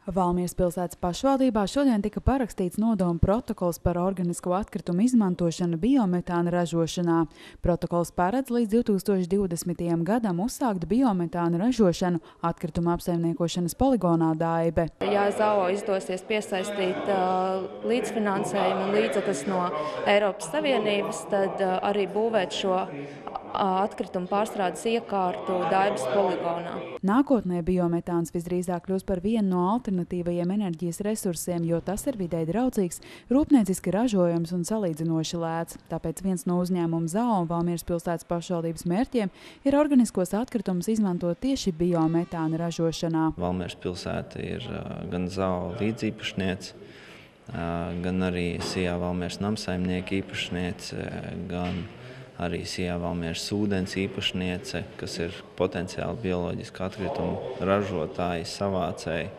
Valmieras pilsētas pašvaldībā šodien tika parakstīts nodoma protokols par organisko atkritumu izmantošanu biometāna ražošanā. Protokols paredz līdz 2020. gadam uzsākt biometāna ražošanu atkrituma apsaimniekošanas poligonā Daibe. Ja ZAO izdosies piesaistīt līdzfinansējumu un līdzekļus no Eiropas Savienības, tad arī būvēt šo atkritumu pārstrādes iekārtu Daibes poligonā. Nākotnē biometāns visdrīzāk kļūs par vienu no alternatīvajiem enerģijas resursiem, jo tas ir videi draudzīgs, rūpnieciski ražojams un salīdzinoši lēts. Tāpēc viens no uzņēmuma ZAO un Valmieras pilsētas pašvaldības mērķiem ir organiskos atkritumus izmantot tieši biometāna ražošanā. Valmieras pilsēta ir gan ZAO līdzīpašniece, gan arī SIA Valmieras namsaimnieka īpašniece, gan arī SIA Valmieras ūdens īpašniece, kas ir potenciāli bioloģiski atkritumu ražotāji, savācēji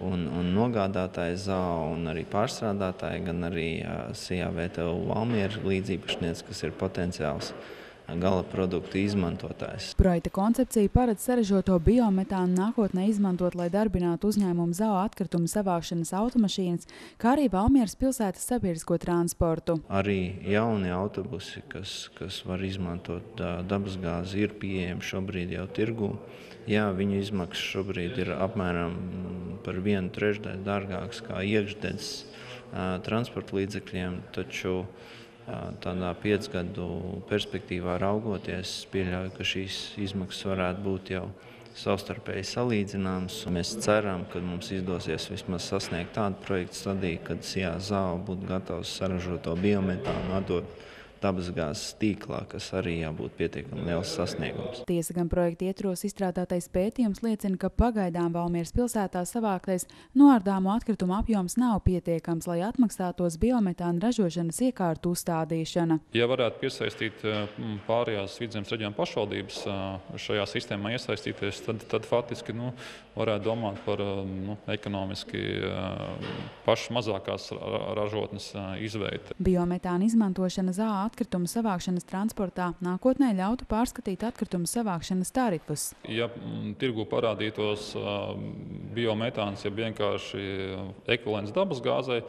un nogādātāji ZAO un arī pārstrādātāji, gan arī SIA VTU Valmiera līdzīpašniece, kas ir potenciāls gala produktu izmantotājs. Projekta koncepcija paredz saražoto biometānu nākotnē izmantot, lai darbinātu uzņēmumu ZAO atkritumu savākšanas automašīnas, kā arī Valmieras pilsētas sabiedrisko transportu. Arī jauni autobusi, kas var izmantot dabasgāzi, ir pieejami šobrīd jau tirgū. Jā, viņu izmaksas šobrīd ir apmēram par 1/3 dārgākas kā iekšdedzes transporta līdzekļiem, taču tādā 5 gadu perspektīvā raugoties, pieļauju, ka šīs izmaksas varētu būt jau savstarpēji salīdzināmas. Mēs ceram, ka mums izdosies vismaz sasniegt tādu projektu stadiju, kad SIA ZAO būtu gatavs saražoto biometānu atdot dabasgāzes tīklā, kas arī jābūt pietiekami liels sasniegums. Tiesa gan projekta ietvaros izstrādātais pētījums liecina, ka pagaidām Valmieras pilsētā savāktais noārdāmo atkritumu apjoms nav pietiekams, lai atmaksātos biometāna ražošanas iekārtu uzstādīšana. Ja varētu piesaistīt pārējās Vidzemes reģiona pašvaldības šajā sistēmā iesaistīties, tad faktiski varētu domāt par ekonomiski pašas mazākās ražotnes izveidi. Biometāna izmantošana ZAO atkritumu savākšanas transportā nākotnē ļautu pārskatīt atkritumu savākšanas tarifus. Ja tirgu parādītos biometāns, ja vienkārši ekvivalents dabasgāzei,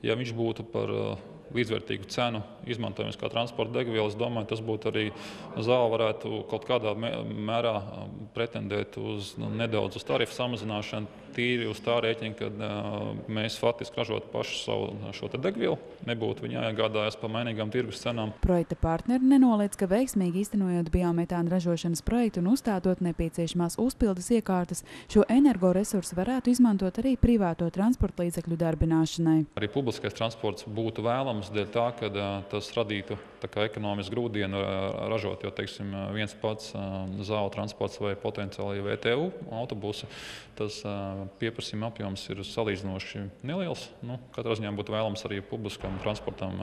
ja viņš būtu par līdzvērtīgu cenu izmantojums kā transporta degviela, es domāju, tas būtu arī ZAO varētu kaut kādā mērā pretendēt uz nedaudz uz tarifu samazināšanu, tīri uz tā rēķina, kad mēs faktiski ražotu pašu savu šo degvielu, nebūtu viņa jāiegādājas par mainīgām tirgus cenām. Projekta partneri nenoliedz, ka veiksmīgi īstenojot biometāna ražošanas projektu un uzstādot nepieciešamās uzpildes iekārtas, šo energoresursu varētu izmantot arī privāto transporta līdzekļu darbināšanai. Arī publiskais transports būtu vēlams dēļ tā, ka tas radītu ekonomisku grūdienu ražot, jo, teiksim, viens pats ZAO transports vai potenciāli VTU autobusi, tas pieprasījuma apjoms ir salīdzinoši neliels. Katrā ziņā būtu vēlams arī publiskam transportam,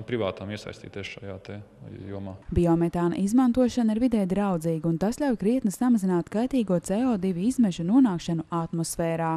privātām iesaistīties šajā jomā. Biometāna izmantošana ir vidē draudzīga, un tas ļauj krietni samazināt kaitīgo CO2 izmešu nonākšanu atmosfērā.